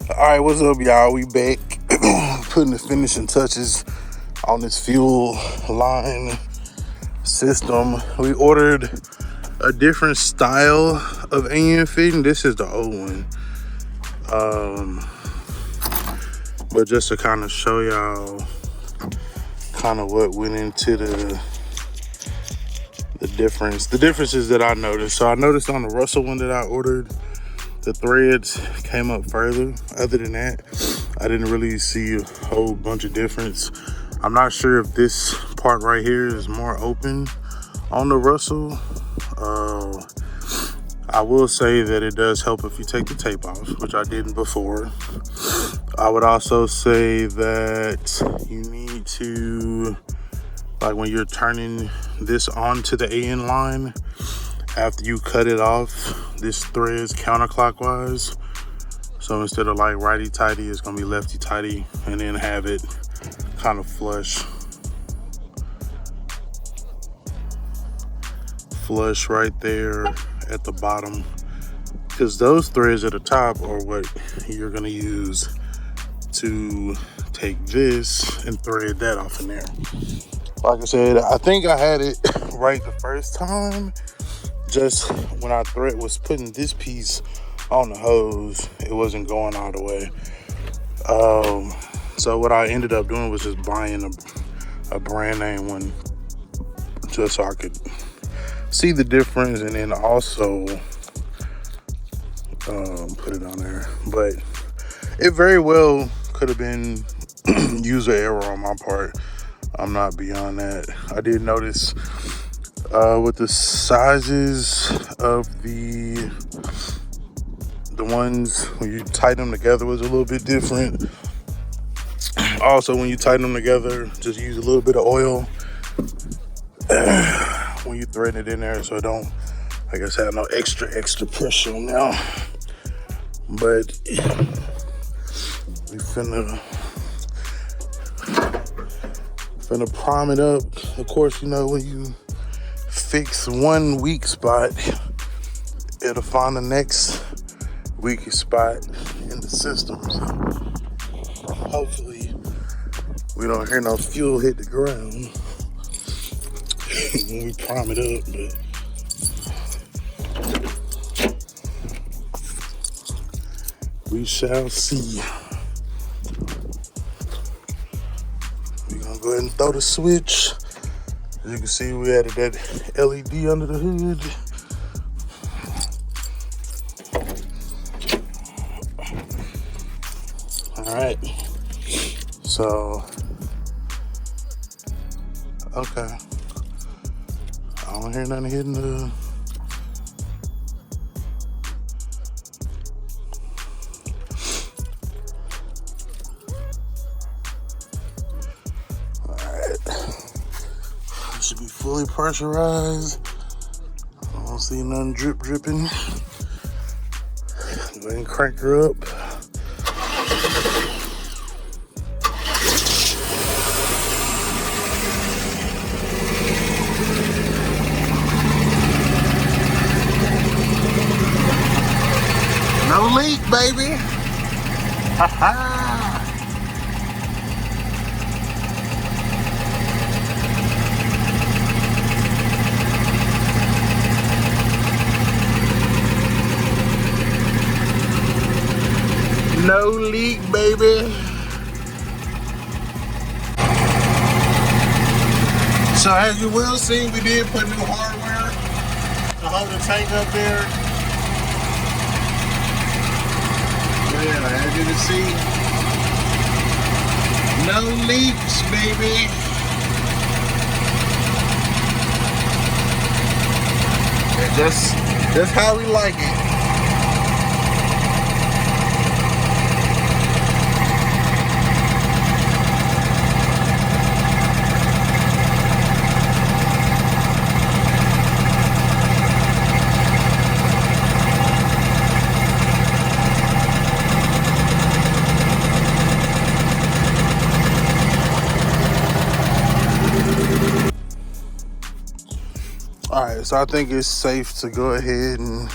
Alright, what's up, y'all? We back putting the finishing touches on this fuel line system. We ordered a different style of AN fitting. This is the old one. But just to kind of show y'all kind of what went into the differences that I noticed. So I noticed on the Russell one that I ordered, the threads came up further. Other than that, I didn't really see a whole bunch of difference. I'm not sure if this part right here is more open on the Russell. I will say that it does help if you take the tape off, which I didn't before. I would also say that you need to, like when you're turning this onto the AN line, after you cut it off, this threads counterclockwise. So instead of like righty-tighty, it's gonna be lefty-tighty, and then have it kind of flush right there at the bottom, because those threads at the top are what you're gonna use to take this and thread that off in there. Like I said, I think I had it right the first time. Just when I was putting this piece on the hose, it wasn't going all the way. So what I ended up doing was just buying a brand name one, just so I could see the difference, and then also put it on there. But it very well could have been user error on my part. I'm not beyond that. I did notice with the sizes of the ones when you tighten them together was a little bit different. Also, when you tighten them together, just use a little bit of oil when you thread it in there, so it don't, I guess, have no extra pressure on now. But we finna prime it up. Of course, you know, when you fix one weak spot, it'll find the next weakest spot in the system. So hopefully we don't hear no fuel hit the ground when we prime it up, but we shall see. We're gonna go ahead and throw the switch. As you can see, we added that LED under the hood. All right, so, okay. I don't hear nothing hitting the... Should be fully pressurized. I don't see nothing dripping. Go ahead and crank her up. No leak, baby. Ha ha. No leak, baby. So as you will see, we did put new hardware to hold the tank up there. Yeah, as you can see, no leaks, baby. That's how we like it. right, so I think it's safe to go ahead and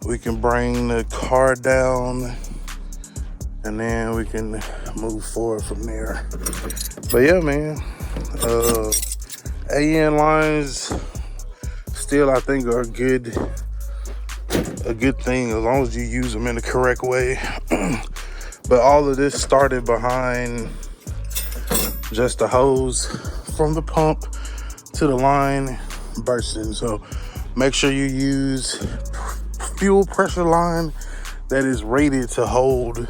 we can bring the car down and then we can move forward from there. But yeah, man, AN lines still I think are a good thing as long as you use them in the correct way. But all of this started behind just the hose from the pump to the line bursting. So make sure you use fuel pressure line that is rated to hold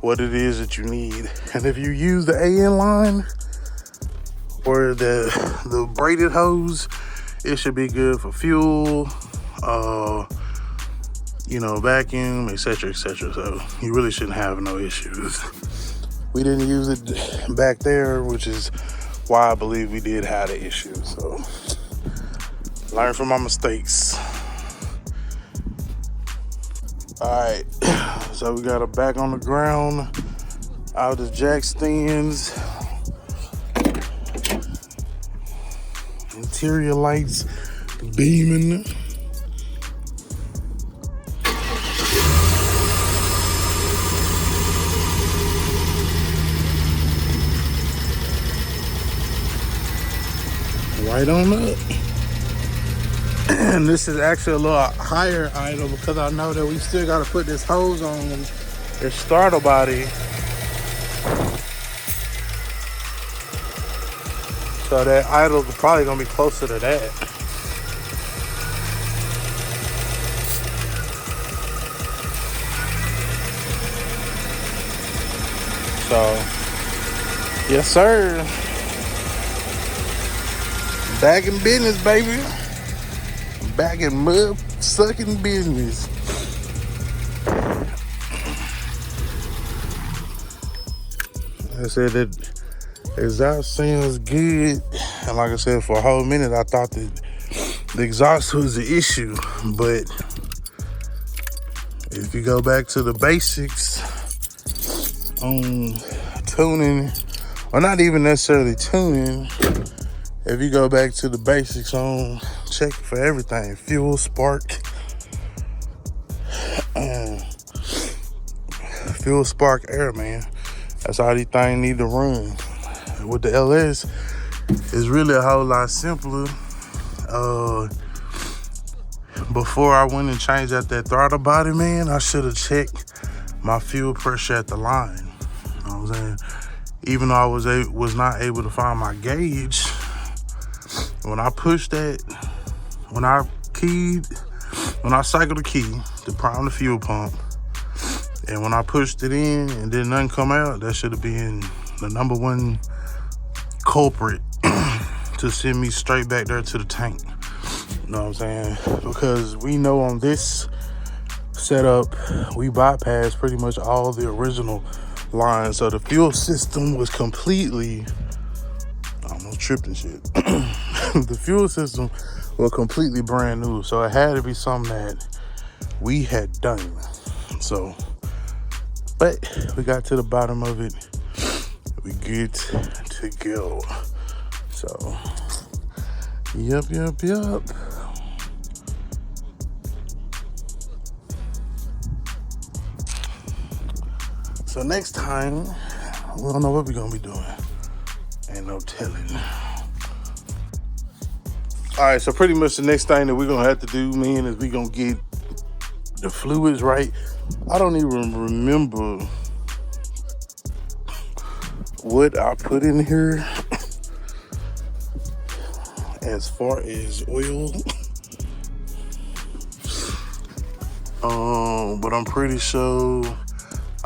what it is that you need. And if you use the AN line or the braided hose, it should be good for fuel, vacuum, etc., etc. So you really shouldn't have no issues. We didn't use it back there, which is why I believe we did have the issue. So learn from my mistakes. All right, so we got it back on the ground, out of the jack stands. Interior lights beaming. Right on up. And this is actually a little higher idle because I know that we still got to put this hose on the starter body. So that idle is probably gonna be closer to that. So, yes sir. Back in business, baby. Back in mud sucking business. I said that exhaust sounds good, and like I said, for a whole minute I thought that the exhaust was the issue. But if you go back to the basics on tuning, or not even necessarily tuning, if you go back to the basics on check for everything, fuel, spark, air, man, that's how these things need to run. With the LS, it's really a whole lot simpler. Before I went and changed out that throttle body, man, I should have checked my fuel pressure at the line. You know what I'm saying? Even though I was not able to find my gauge, when I pushed that, when I cycled the key to prime the fuel pump, and when I pushed it in and then nothing come out, that should have been the number one culprit to send me straight back there to the tank. You know what I'm saying? Because we know on this setup, we bypassed pretty much all the original lines. So the fuel system was completely, I almost tripped and shit. The fuel system was completely brand new. So it had to be something that we had done. So, but we got to the bottom of it. We good to go. So, yep. So next time, we don't know what we're gonna be doing. Ain't no telling. All right, so pretty much the next thing that we're gonna have to do, man, is we gonna get the fluids right. I don't even remember what I put in here as far as oil. But I'm pretty sure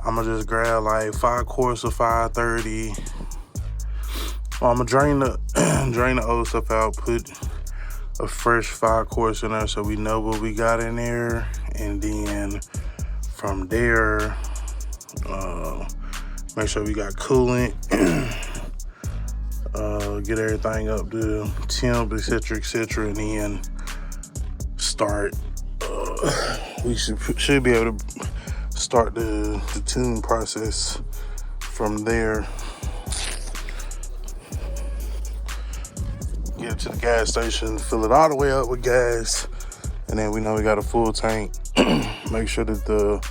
I'm gonna just grab like 5 quarts of 530. Well, I'm gonna drain the old stuff out, put a fresh 5 quarts in there so we know what we got in there, and then from there, make sure we got coolant, get everything up to temp, etc., and then start. We should be able to start the tune process from there. get it to the gas station, fill it all the way up with gas, and then we know we got a full tank. Make sure that the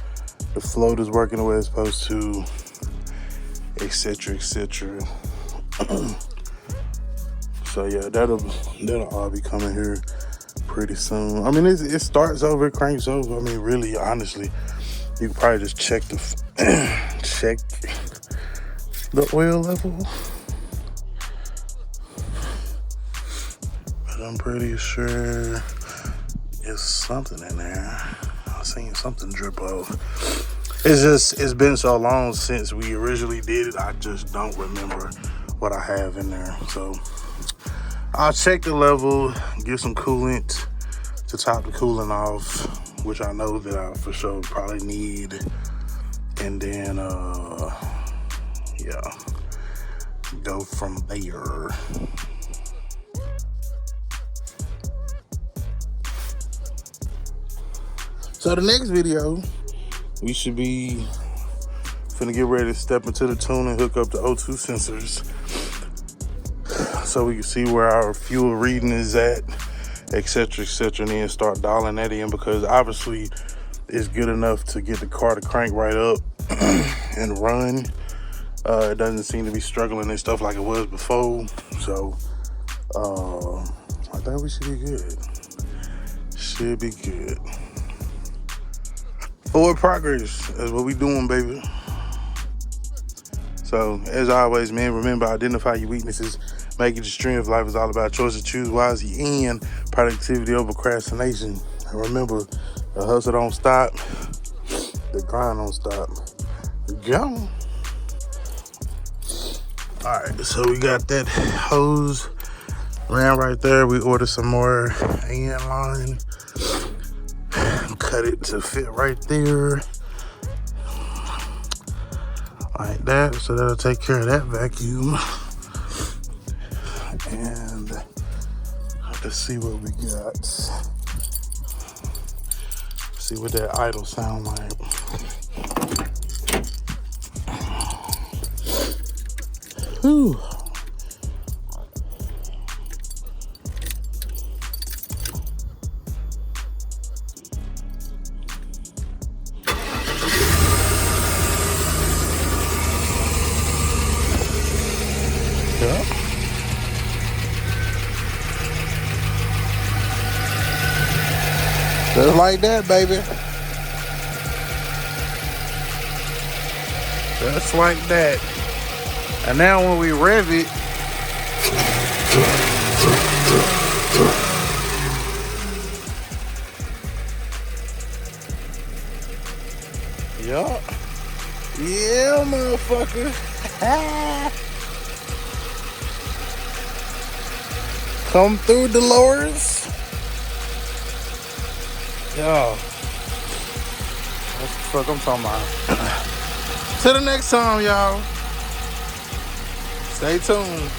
float is working the way it's supposed to, etc., etc. So yeah, that'll all be coming here pretty soon. I mean, it starts over, it cranks over. I mean, really, honestly, you can probably just check the check the oil level. But I'm pretty sure it's something in there. I've seen something drip off. It's been so long since we originally did it, I just don't remember what I have in there. So I'll check the level, get some coolant to top the coolant off, which I know that I for sure probably need. And then, yeah, go from there. So the next video, we should be finna get ready to step into the tune and hook up the O2 sensors so we can see where our fuel reading is at, etc., etc., and then start dialing that in, because obviously it's good enough to get the car to crank right up and run. It doesn't seem to be struggling and stuff like it was before. So I think we should be good. Should be good. Forward progress is what we doing, baby. So as always, man, remember, identify your weaknesses. Make it your strength. Life is all about choices. Choose wisely and productivity over procrastination. And remember, the hustle don't stop. The grind don't stop. Go. All right, so we got that hose ran right there. We ordered some more AN line. Cut it to fit right there. Like that. So that'll take care of that vacuum. And let's see what we got. See what that idle sound like. Whew. Yeah. Just like that, baby. Just like that. And now when we rev it, yup. Yeah, motherfucker. Come through, Dolores. Yo. That's the fuck I'm talking about. Till the next time, y'all. Stay tuned.